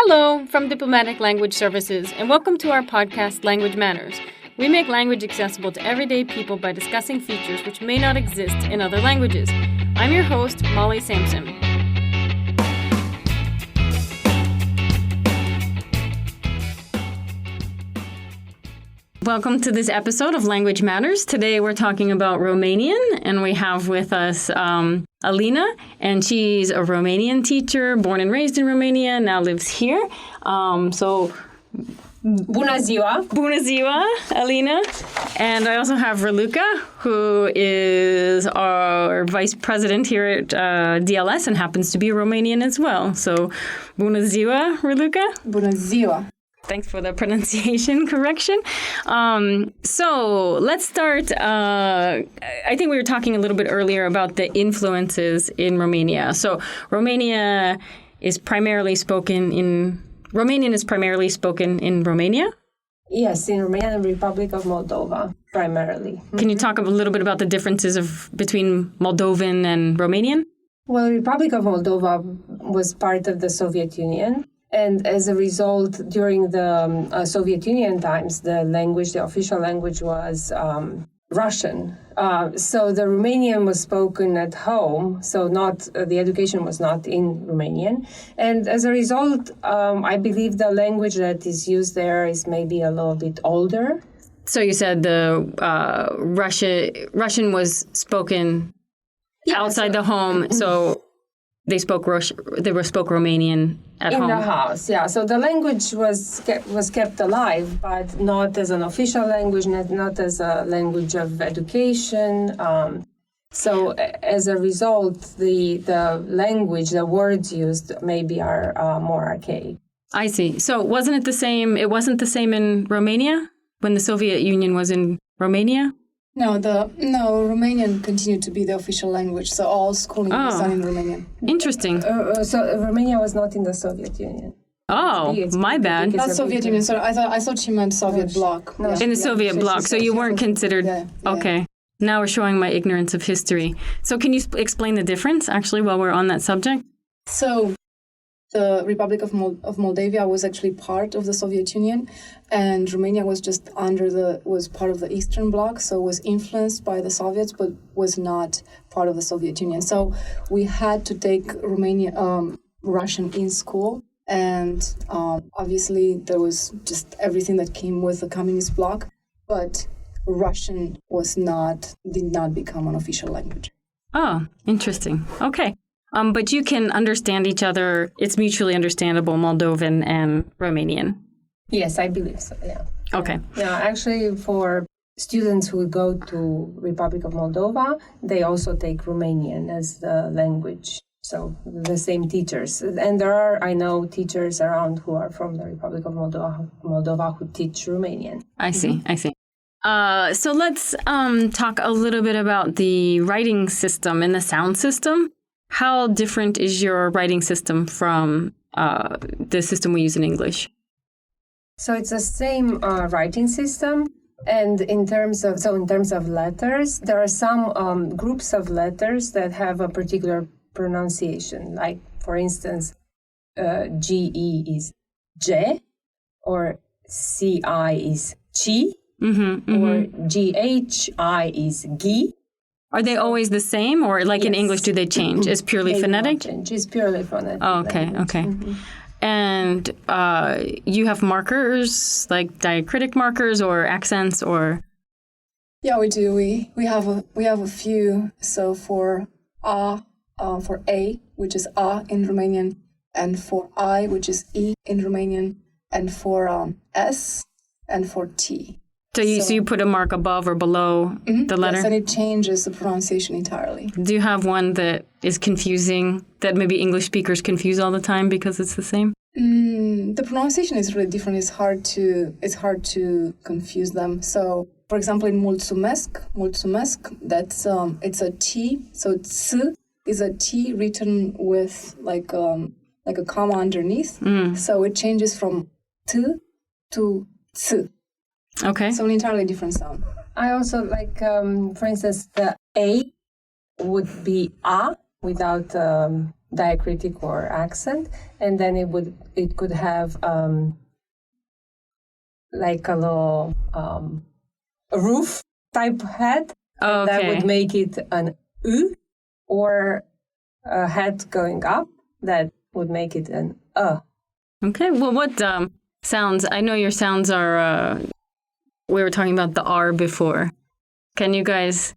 Hello from Diplomatic Language Services, and welcome to our podcast, Language Matters. We make language accessible to everyday people by discussing features which may not exist in other languages. I'm your host, Molly Sampson. Welcome to this episode of Language Matters. Today we're talking about Romanian, and we have with us Alina, and she's a Romanian teacher, born and raised in Romania, now lives here. Bună ziua! Bună ziua, Alina. And I also have Raluca, who is our vice president here at DLS and happens to be a Romanian as well. So, bună ziua, Raluca. Bună ziua! Thanks for the pronunciation correction. So let's start. I think we were talking a little bit earlier about the influences in Romania. So Romanian is primarily spoken in Romania? Yes, in Romania and Republic of Moldova, primarily. Can you talk a little bit about the differences between Moldovan and Romanian? Well, Republic of Moldova was part of the Soviet Union. And as a result, during the Soviet Union times, the official language was Russian. So the Romanian was spoken at home, so the education was not in Romanian. And as a result, I believe the language that is used there is maybe a little bit older. So you said the Russian was spoken outside the home, so they spoke Romanian at home. In the house, yeah. So the language was kept alive, but not as an official language, not as a language of education. So as a result, the language, the words used maybe are more archaic. I see. So wasn't it the same? It wasn't the same in Romania when the Soviet Union was in Romania? No, Romanian continued to be the official language, so all schooling was done in Romanian. Interesting. So Romania was not in the Soviet Union. Oh, my bad. Not Soviet Union. So I thought she meant Soviet bloc. No, in the Soviet bloc, so you weren't considered. Yeah. Okay. Now we're showing my ignorance of history. So can you explain the difference, actually, while we're on that subject? So the Republic of Moldavia was actually part of the Soviet Union, and Romania was just was part of the Eastern Bloc, so was influenced by the Soviets, but was not part of the Soviet Union. So we had to take Russian in school, and obviously there was just everything that came with the Communist Bloc, but Russian did not become an official language. Oh, interesting. Okay. But you can understand each other. It's mutually understandable, Moldovan and Romanian. Yes, I believe so, yeah. Okay. Yeah, actually, for students who go to Republic of Moldova, they also take Romanian as the language. So the same teachers. And there are, I know, teachers around who are from the Republic of Moldova who teach Romanian. I see. So let's talk a little bit about the writing system and the sound system. How different is your writing system from the system we use in English? So it's the same writing system, and in terms of letters, there are some groups of letters that have a particular pronunciation. Like, for instance, GE is J, or CI is Chi, or GHI is Gi. Are they always the same, or like in English, do they change? It's purely phonetic? It's purely phonetic. Oh, okay. Mm-hmm. And you have markers, like diacritic markers or accents, or? Yeah, we do. We have a few. So for for A, which is A in Romanian, and for I, which is E in Romanian, and for S, and for T. So you put a mark above or below the letter? Yes, and it changes the pronunciation entirely. Do you have one that is confusing, that maybe English speakers confuse all the time because it's the same? The pronunciation is really different. It's hard to confuse them. So, for example, in mulțumesc, that's it's a T. So ts is a T written with like a comma underneath. So it changes from t to ts. Okay. So an entirely different sound. I also like, for instance, the A would be A without diacritic or accent, and then it could have like a little roof type head. Okay. That would make it an U, or a head going up that would make it an Okay. Well, what sounds? I know your sounds are. We were talking about the R before. Can you guys?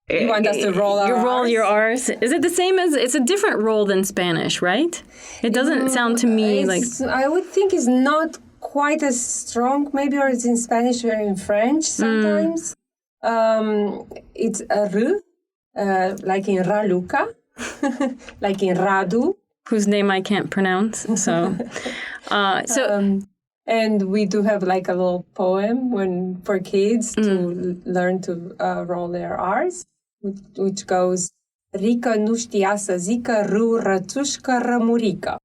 You want us to roll our roll Rs? your R's. Is it the same as? It's a different roll than Spanish, right? It doesn't sound to me like. I would think it's not quite as strong, maybe, or it's in Spanish or in French sometimes. It's a R, like in Raluca, like in Radu. Whose name I can't pronounce. So, and we do have like a little poem for kids to learn to roll their R's, which goes, Rica nu știa să zică rățușcă rămurică.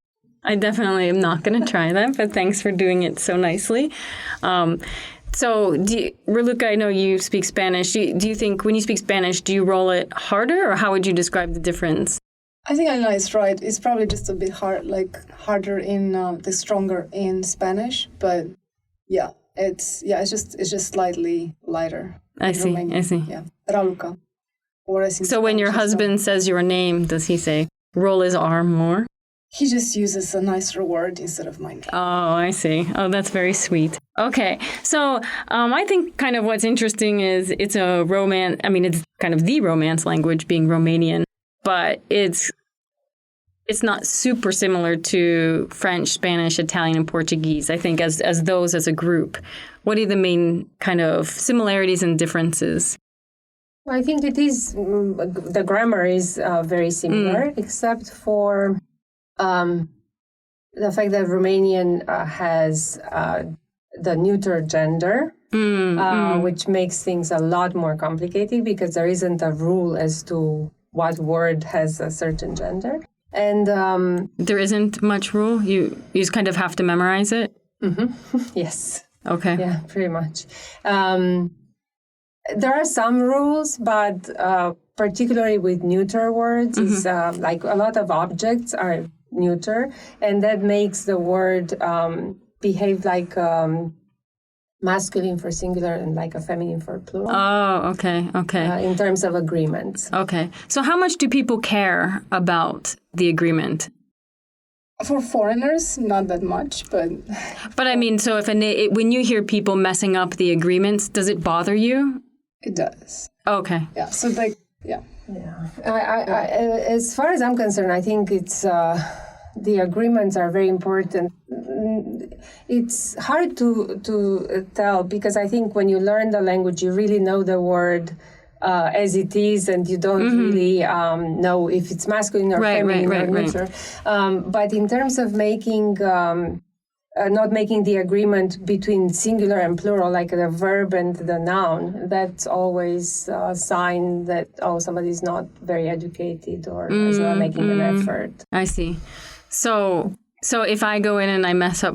I definitely am not going to try that, but thanks for doing it so nicely. So, Raluca, I know you speak Spanish. Do you think when you speak Spanish, do you roll it harder, or how would you describe the difference? I think Anna right. It's probably just a bit harder in the stronger in Spanish, but it's just slightly lighter. I see. Yeah, Raluca. So when your husband says your name, does he say roll his R more? He just uses a nicer word instead of my name. Oh, I see. Oh, that's very sweet. Okay. So I think kind of what's interesting is it's a Romance. I mean, it's kind of the Romance language being Romanian, but it's not super similar to French, Spanish, Italian, and Portuguese, I think, as those as a group. What are the main kind of similarities and differences? I think it is, the grammar is very similar, except for the fact that Romanian has the neuter gender, which makes things a lot more complicated because there isn't a rule as to what word has a certain gender. And there isn't much rule? You just kind of have to memorize it? Mm-hmm. Yes. Okay. Yeah, pretty much. There are some rules, but particularly with neuter words, it's like a lot of objects are neuter, and that makes the word behave like masculine for singular and like a feminine for plural. Oh, okay. In terms of agreements. Okay. So how much do people care about the agreement? For foreigners, not that much, but... But I mean, so if when you hear people messing up the agreements, does it bother you? It does. Okay. Yeah, so like, yeah. Yeah. I, as far as I'm concerned, I think it's... the agreements are very important. It's hard to tell because I think when you learn the language, you really know the word as it is, and you don't really know if it's masculine or feminine or neuter. But in terms of making, not making the agreement between singular and plural, like the verb and the noun, that's always a sign that, somebody's not very educated or is not making an effort. I see. So if I go in and I mess up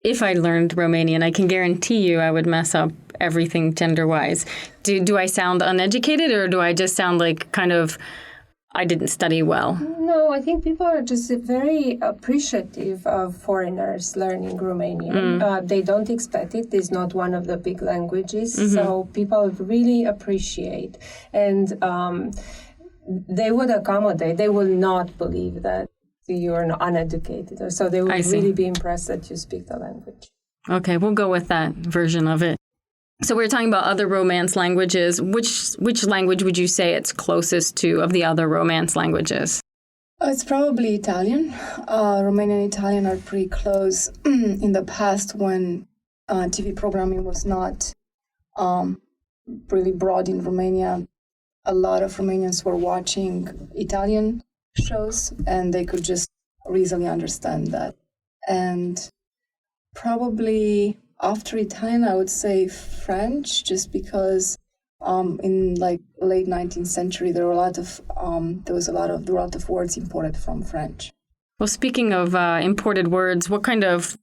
if I learned Romanian, I can guarantee you I would mess up everything gender-wise. Do I sound uneducated, or do I just sound like kind of I didn't study well? No, I think people are just very appreciative of foreigners learning Romanian. They don't expect it. It's not one of the big languages. So people really appreciate. And they would accommodate. They will not believe that you're uneducated. So they would really be impressed that you speak the language. Okay, we'll go with that version of it. So we're talking about other Romance languages. Which language would you say it's closest to of the other Romance languages? It's probably Italian. Romanian and Italian are pretty close. In the past, when TV programming was not really broad in Romania, a lot of Romanians were watching Italian shows, and they could just easily understand that. And probably after Italian, I would say French, just because in like late 19th century there were a lot of words imported from French. Well, speaking of imported words, what kind of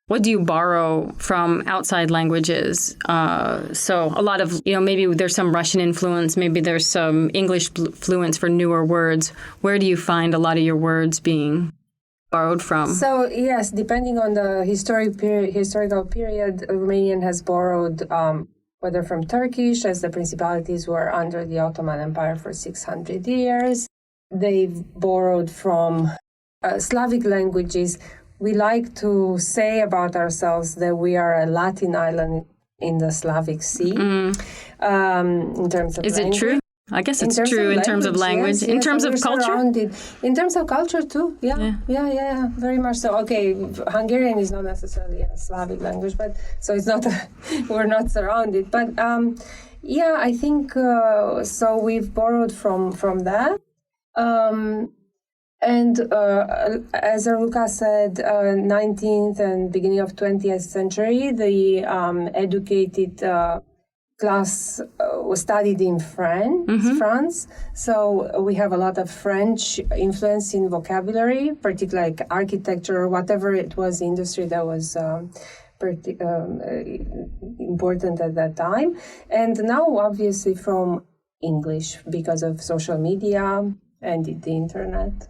what do you borrow from outside languages? So a lot of, maybe there's some Russian influence, maybe there's some English fluence for newer words. Where do you find a lot of your words being borrowed from? So yes, depending on the historical period, Romanian has borrowed whether from Turkish, as the principalities were under the Ottoman Empire for 600 years. They've borrowed from Slavic languages. We like to say about ourselves that we are a Latin island in the Slavic Sea. In terms of Is language. it true? I guess it's true in terms of language. Yes, in terms of culture? Surrounded. In terms of culture, too. Yeah, very much so. Okay, Hungarian is not necessarily a Slavic language, but so it's not, we're not surrounded. But I think so we've borrowed from that. And as Raluca said, 19th and beginning of 20th century, the educated class was studied in France. So we have a lot of French influence in vocabulary, particularly like architecture or whatever it was industry that was important at that time. And now, obviously, from English because of social media and the internet.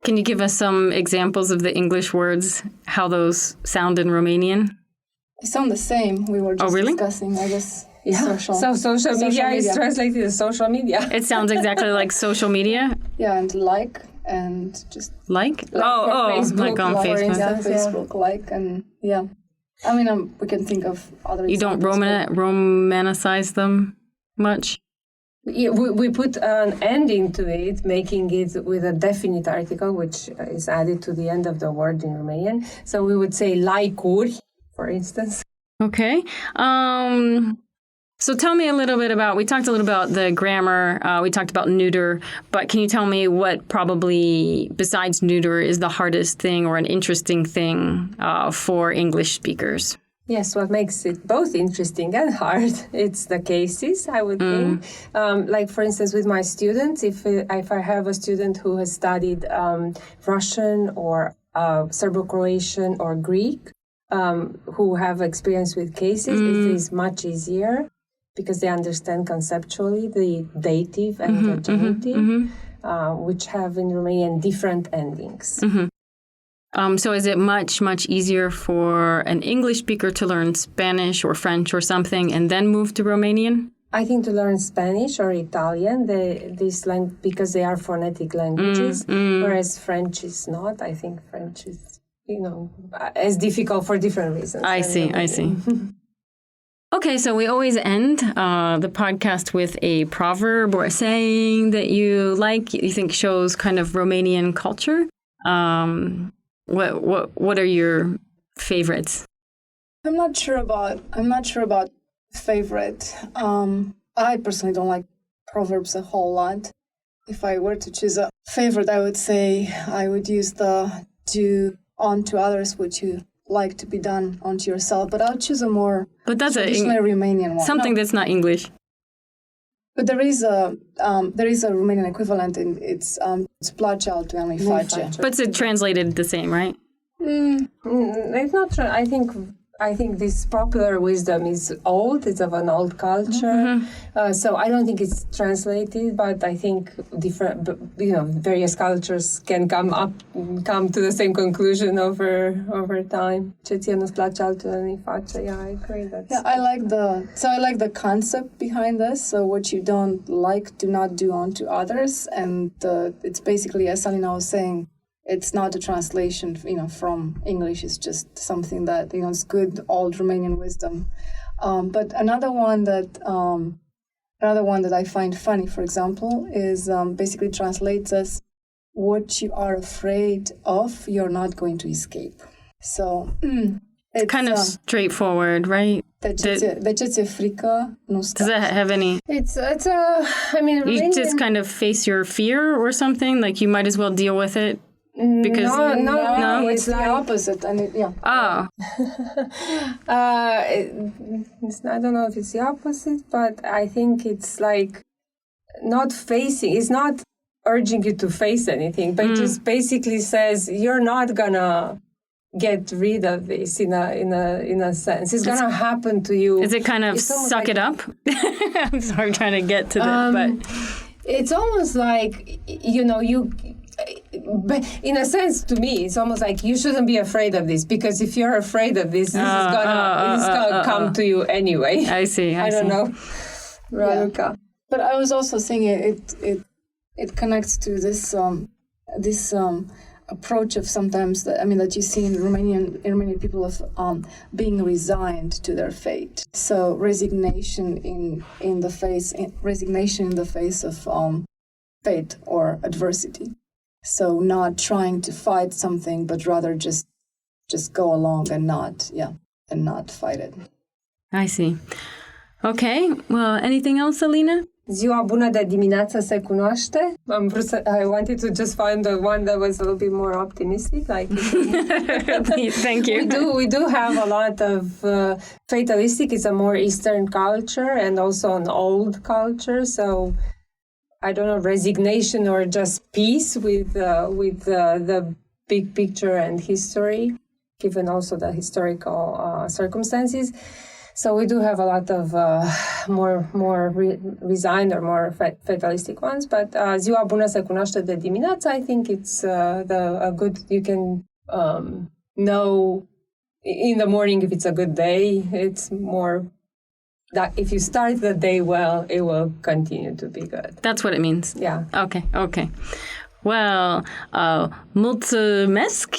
Can you give us some examples of the English words, how those sound in Romanian? They sound the same. We were just really? discussing, I guess. Yeah. So social media is translated as social media. It sounds exactly like social media. Yeah, and like and just Like? Facebook, Like on for Facebook. instance. Facebook, like, and yeah. I mean, we can think of other You don't examples, romanticize them much? Yeah, we put an ending to it, making it with a definite article, which is added to the end of the word in Romanian. So we would say like-uri, for instance. Okay. So tell me a little bit about, we talked a little about the grammar, we talked about neuter, but can you tell me what probably, besides neuter, is the hardest thing or an interesting thing for English speakers? Yes, what makes it both interesting and hard, it's the cases, I would think. Like, for instance, with my students, if I have a student who has studied Russian or Serbo-Croatian or Greek, who have experience with cases, it is much easier because they understand conceptually the dative and the genitive, which have in Romanian different endings. So is it much, much easier for an English speaker to learn Spanish or French or something and then move to Romanian? I think to learn Spanish or Italian, because they are phonetic languages, whereas French is not. I think French is, as difficult for different reasons. I see. Okay, so we always end the podcast with a proverb or a saying that you like, you think shows kind of Romanian culture. What are your favorites? I'm not sure about favorite. I personally don't like proverbs a whole lot. If I were to choose a favorite, I would say I would use the do unto others what you like to be done unto yourself. But I'll choose a more traditionally Romanian one. Something that's not English. But there is a Romanian equivalent, and it's place altuia nu-i face. But it's translated the same, right? It's not true. I think this popular wisdom is old. It's of an old culture. So I don't think it's translated, but I think various cultures can come to the same conclusion over time. Ce ție nu-ți place altul nu-i face. Yeah, I agree. I like the concept behind this. So what you don't like, do not do unto others, and it's basically, as Alina was saying, it's not a translation, from English. It's just something that, it's good old Romanian wisdom. But another one that I find funny, for example, is basically translates as what you are afraid of, you're not going to escape. So it's kind of straightforward, right? De ce ți-e frică, nu scapi. Does that have any? You just kind of face your fear or something. Like you might as well deal with it. Because no, it's the opposite, and I don't know if it's the opposite, but I think it's like not facing. It's not urging you to face anything, but just basically says you're not gonna get rid of this in a sense. It's gonna happen to you. Is it kind of suck it up? I'm sorry, trying to get to that, but it's almost like but in a sense, to me, it's almost like you shouldn't be afraid of this, because if you're afraid of this, this is gonna come to you anyway. I see. I don't know, Raluca. Yeah. But I was also thinking it connects to this approach of sometimes that you see in Romanian people of being resigned to their fate. So resignation in the face of fate or adversity. So not trying to fight something, but rather just go along and not fight it. I see. Okay. Well, anything else, Alina? Ziua bună de dimineață se cunoaște. I wanted to just find the one that was a little bit more optimistic. Like, Thank you. We do have a lot of fatalistic. It's a more Eastern culture and also an old culture. So I don't know, resignation or just peace with the big picture and history, given also the historical circumstances. So we do have a lot of more resigned or more fatalistic ones. But ziua bună se cunoaște de dimineață. I think it's a good. You can know in the morning if it's a good day. It's more that if you start the day well, it will continue to be good. That's what it means. Yeah. Okay. Well, mulțumesc.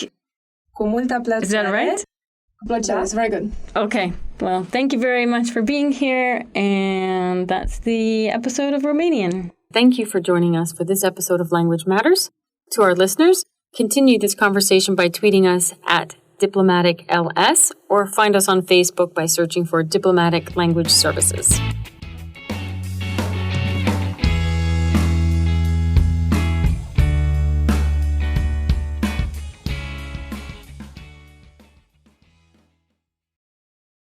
Cu multă plăcere. Is that right? Plăcere. It's very good. Okay. Well, thank you very much for being here. And that's the episode of Romanian. Thank you for joining us for this episode of Language Matters. To our listeners, continue this conversation by tweeting us at DiplomaticLS or find us on Facebook by searching for Diplomatic Language Services.